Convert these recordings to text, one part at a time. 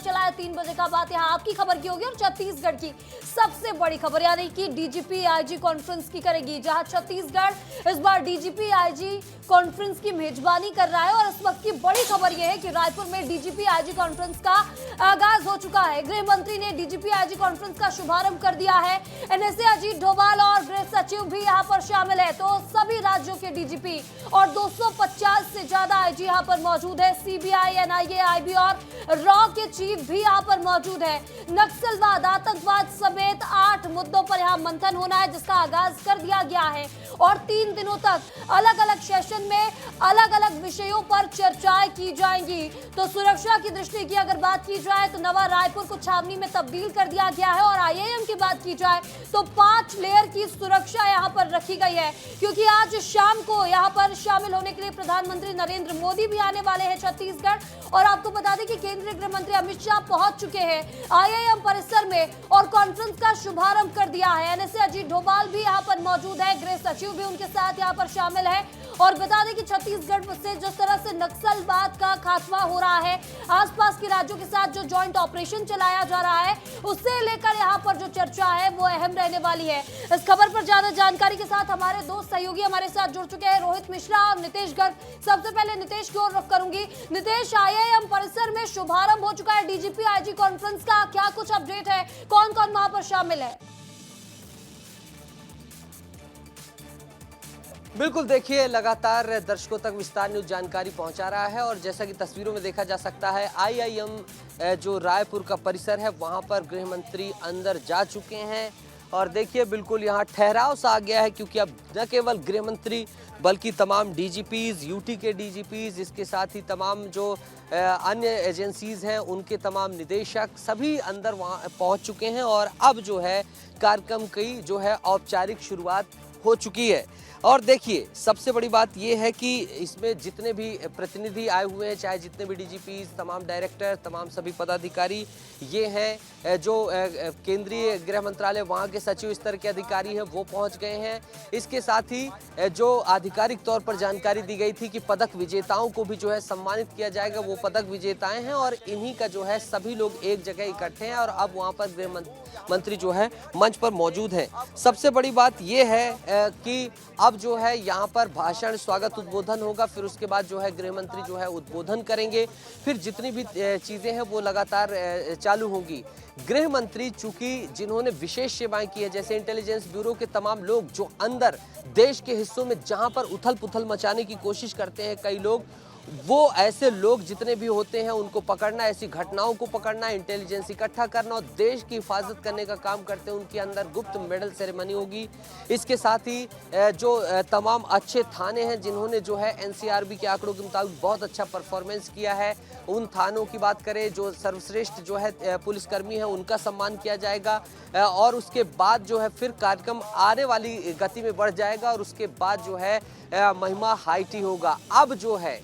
चला है 3 बजे का। बात यहाँ आपकी खबर की होगी और छत्तीसगढ़ की सबसे बड़ी खबर, यानी कि डीजीपी आईजी कॉन्फ्रेंस की करेगी, जहां छत्तीसगढ़ इस बार डीजीपी आईजी कॉन्फ्रेंस की मेजबानी कर रहा है। और इस वक्त की बड़ी खबर यह है कि रायपुर में डीजीपी आईजी कॉन्फ्रेंस का आगाज हो चुका है। गृह मंत्री ने डीजीपी आईजी कॉन्फ्रेंस का शुभारंभ कर दिया है। एनएसए अजीत डोभाल और गृह सचिव भी यहाँ पर शामिल है। तो सभी राज्यों के डीजीपी और 250 से ज्यादा आईजी यहाँ पर मौजूद है। सीबीआई, एनआईए, आईबी और रॉ के चीफ भी यहाँ पर मौजूद है। नक्सलवाद, आतंकवाद समेत 8 मुद्दों पर यहाँ मंथन होना है, जिसका आगाज कर दिया गया है। और 3 दिनों तक अलग अलग सेशन में अलग अलग विषयों पर चर्चाएं की जाएंगी। तो सुरक्षा की दृष्टि की अगर बात की जाए तो नवा रायपुर को छावनी में तब्दील कर दिया गया है। और आईआईएम की बात की जाए तो 5 लेयर की सुरक्षा यहाँ पर रखी गई है, क्योंकि आज शाम को यहाँ पर शामिल होने के लिए प्रधानमंत्री नरेंद्र मोदी भी आने वाले हैं छत्तीसगढ़। और आपको बता दें कि केंद्रीय गृह मंत्री अमित शाह पहुंच चुके हैं आईआईएम परिसर में और कॉन्फ्रेंस का शुभारंभ कर दिया है। एनएसए अजीत डोभाल भी यहाँ पर मौजूद है, गृह सचिव भी उनके साथ यहाँ पर शामिल है। और बता दें कि छत्तीसगढ़ से जिस तरह से नक्सलवाद का खात्मा हो रहा है, आसपास के राज्यों के साथ जो जॉइंट ऑपरेशन चलाया जा रहा है, उससे लेकर यहाँ पर जो चर्चा है वो अहम रहने वाली है। इस खबर पर ज्यादा जानकारी के साथ हमारे 2 सहयोगी हमारे साथ जुड़ चुके हैं, रोहित मिश्रा और नितेश गर्ग। सबसे पहले नितेश की ओर रुख करूंगी। नितेश, आईआईएम परिसर में शुभारंभ हो चुका है डीजीपी आईजी कॉन्फ्रेंस का, क्या कुछ अपडेट है? कौन कौन वहां पर शामिल है? बिल्कुल, देखिए लगातार दर्शकों तक विस्तार न्यूज जानकारी पहुंचा रहा है। और जैसा कि तस्वीरों में देखा जा सकता है, आईआईएम जो रायपुर का परिसर है वहां पर गृह मंत्री अंदर जा चुके हैं। और देखिए बिल्कुल यहाँ ठहराव सा आ गया है, क्योंकि अब न केवल गृह मंत्री बल्कि तमाम डीजीपीज, यूटी के डीजीपीज, इसके साथ ही तमाम जो अन्य एजेंसीज हैं उनके तमाम निदेशक सभी अंदर वहाँ पहुँच चुके हैं। और अब जो है कार्यक्रम की जो है औपचारिक शुरुआत हो चुकी है। और देखिए सबसे बड़ी बात यह है कि इसमें जितने भी प्रतिनिधि आए हुए हैं, चाहे जितने भी डीजीपी, तमाम डायरेक्टर, तमाम सभी पदाधिकारी ये हैं, जो केंद्रीय गृह मंत्रालय वहाँ के सचिव स्तर के अधिकारी हैं वो पहुँच गए हैं। इसके साथ ही जो आधिकारिक तौर पर जानकारी दी गई थी कि पदक विजेताओं को भी जो है सम्मानित किया जाएगा, वो पदक विजेताएँ हैं। और इन्हीं का जो है सभी लोग एक जगह इकट्ठे हैं और अब वहाँ पर गृह मंत्री जो है मंच पर मौजूद हैं। सबसे बड़ी बात यह है कि अब जो है यहाँ पर भाषण, स्वागत, उद्बोधन होगा। फिर उसके बाद जो है गृह मंत्री जो है उद्बोधन करेंगे। फिर जितनी भी चीज़ें हैं वो लगातार चालू होंगी। गृह मंत्री चूंकि जिन्होंने विशेष सेवाएं की है, जैसे इंटेलिजेंस ब्यूरो के तमाम लोग जो अंदर देश के हिस्सों में जहाँ पर उथल पुथल मचाने की कोशिश करते हैं कई लोग, वो ऐसे लोग जितने भी होते हैं उनको पकड़ना, ऐसी घटनाओं को पकड़ना, इंटेलिजेंस इकट्ठा करना और देश की हिफाजत करने का काम करते हैं, उनके अंदर गुप्त मेडल सेरेमनी होगी। इसके साथ ही जो तमाम अच्छे थाने हैं जिन्होंने जो है एनसीआरबी के आंकड़ों के मुताबिक बहुत अच्छा परफॉर्मेंस किया है, उन थानों की बात करें, जो सर्वश्रेष्ठ जो है पुलिसकर्मी हैं उनका सम्मान किया जाएगा। और उसके बाद जो है फिर कार्यक्रम आने वाली गति में बढ़ जाएगा और उसके बाद जो है महिमा हाईटी होगा। अब जो है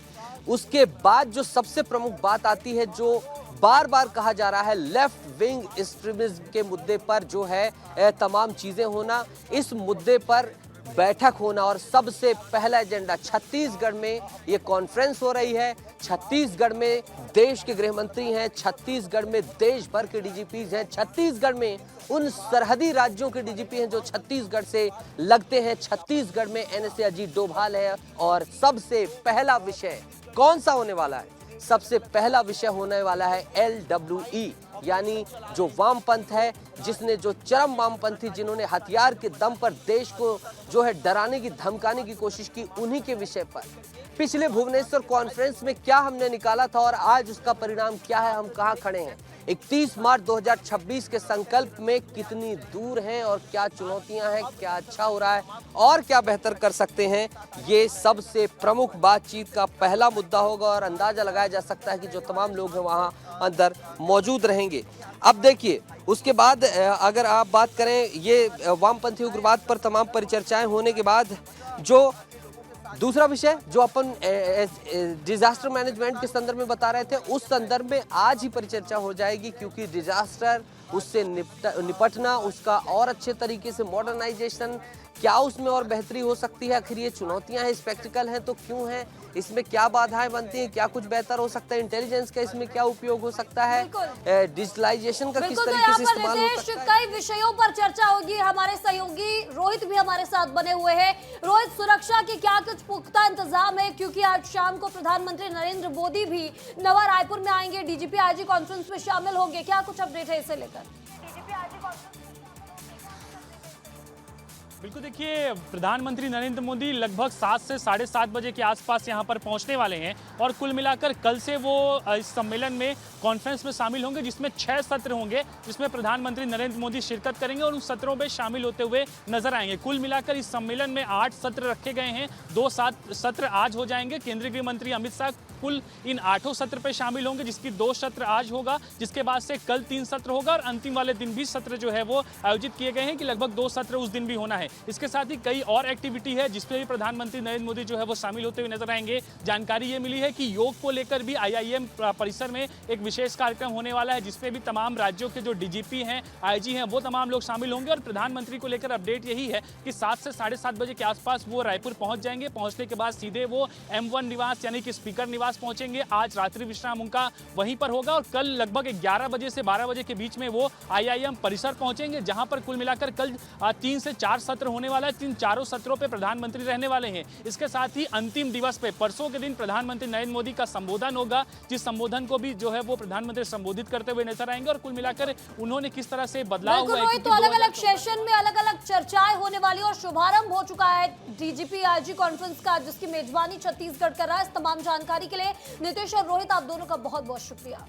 उसके बाद जो सबसे प्रमुख बात आती है, जो बार बार कहा जा रहा है, लेफ्ट विंग एक्सट्रीमिज्म के मुद्दे पर जो है तमाम चीजें होना, इस मुद्दे पर बैठक होना। और सबसे पहला एजेंडा, छत्तीसगढ़ में ये कॉन्फ्रेंस हो रही है। छत्तीसगढ़ में देश के गृह मंत्री हैं, छत्तीसगढ़ में देश भर के डीजीपीज हैं, छत्तीसगढ़ में उन सरहदी राज्यों के डीजीपी हैं जो छत्तीसगढ़ से लगते हैं, छत्तीसगढ़ में एनएसए अजीत डोभाल है। और सबसे पहला विषय कौन सा होने वाला है? सबसे पहला विषय होने वाला है LWE, यानी जो वामपंथ है, जिसने जो चरम वामपंथी जिन्होंने हथियार के दम पर देश को जो है डराने की, धमकाने की कोशिश की, उन्हीं के विषय पर पिछले भुवनेश्वर कॉन्फ्रेंस में क्या हमने निकाला था और आज उसका परिणाम क्या है, हम कहां खड़े हैं, 31 मार्च 2026 के संकल्प में कितनी दूर हैं और क्या चुनौतियां हैं, क्या अच्छा हो रहा है और क्या बेहतर कर सकते हैं, ये सबसे प्रमुख बातचीत का पहला मुद्दा होगा। और अंदाजा लगाया जा सकता है कि जो तमाम लोग हैं वहां अंदर मौजूद रहेंगे। अब देखिए उसके बाद अगर आप बात करें ये वामपंथी उग्रवाद पर तमाम परिचर्चाएं होने के बाद जो दूसरा विषय जो अपन डिजास्टर मैनेजमेंट के संदर्भ में बता रहे थे, उस संदर्भ में आज ही परिचर्चा हो जाएगी, क्योंकि डिजास्टर, उससे निपटना, उसका और अच्छे तरीके से मॉडर्नाइजेशन, क्या उसमें और बेहतरी हो सकती है, आखिर ये चुनौतियां हैं, स्पेक्टिकल हैं तो क्यों हैं, इसमें क्या बाधाएं बनती हैं, क्या कुछ बेहतर हो सकता है, इंटेलिजेंस का इसमें क्या उपयोग हो सकता है, डिजिटलाइजेशन का किस तरीके से इस्तेमाल हो सकता है। कई विषयों पर चर्चा होगी। हमारे सहयोगी रोहित भी हमारे साथ बने हुए हैं। रोहित, सुरक्षा के क्या कुछ पुख्ता इंतजाम है, क्योंकि आज शाम को प्रधानमंत्री नरेंद्र मोदी भी नवा रायपुर में आएंगे, डीजीपी आईजी कॉन्फ्रेंस में शामिल होंगे, क्या कुछ अपडेट है इसे लेकर? बिल्कुल, देखिए प्रधानमंत्री नरेंद्र मोदी लगभग 7 से 7:30 बजे के आसपास यहां पर पहुंचने वाले हैं और कुल मिलाकर कल से वो इस सम्मेलन में कॉन्फ्रेंस में शामिल होंगे, जिसमें 6 सत्र होंगे, जिसमें प्रधानमंत्री नरेंद्र मोदी शिरकत करेंगे और उन सत्रों में शामिल होते हुए नजर आएंगे। कुल मिलाकर इस सम्मेलन में 8 सत्र रखे गए हैं, 2 सत्र आज हो जाएंगे। केंद्रीय गृह मंत्री अमित शाह कुल इन 8 सत्र पे शामिल होंगे, जिसकी 2 सत्र आज होगा, जिसके बाद से कल 3 सत्र होगा और अंतिम वाले दिन भी सत्र जो है वो आयोजित किए गए हैं कि लगभग 2 सत्र उस दिन भी होना है। इसके साथ ही कई और एक्टिविटी है जिसपे भी प्रधानमंत्री नरेंद्र मोदी जो है वो शामिल होते हुए नजर आएंगे। जानकारी ये मिली है कि योग को लेकर भी IIM परिसर में एक विशेष कार्यक्रम होने वाला है, जिसपे भी तमाम राज्यों के जो DGP हैं, IG हैं, वो तमाम लोग शामिल होंगे। और प्रधानमंत्री को लेकर अपडेट यही है कि 7 से 7:30 बजे के आसपास वो रायपुर पहुंच जाएंगे। पहुंचने के बाद सीधे वो M1 निवास यानी कि स्पीकर निवास पहुंचेंगे। आज रात्रि विश्राम उनका वहीं पर होगा और कल लगभग 11 बजे से 12 बजे के बीच में वो IIM परिसर पहुंचेंगे, जहां पर कुल मिलाकर कल 3 से 4 सत्र होने वाला है। इन चारों सत्रों पे प्रधानमंत्री रहने वाले हैं। इसके साथ ही अंतिम दिवस पे परसों के दिन प्रधानमंत्री नरेंद्र मोदी का संबोधन होगा, जिस संबोधन को भी जो है वो प्रधानमंत्री संबोधित करते हुए नजर आएंगे। और कुल मिलाकर उन्होंने किस तरह से बदलाव हुआ है, तो अलग अलग सेशन में अलग अलग चर्चाएं होने वाली और शुभारंभ हो चुका है DGP IG कॉन्फ्रेंस का, जिसकी मेजबानी छत्तीसगढ़ कर रहा है। इस तमाम जानकारी के लिए नितेश और रोहित, आप दोनों का बहुत बहुत शुक्रिया।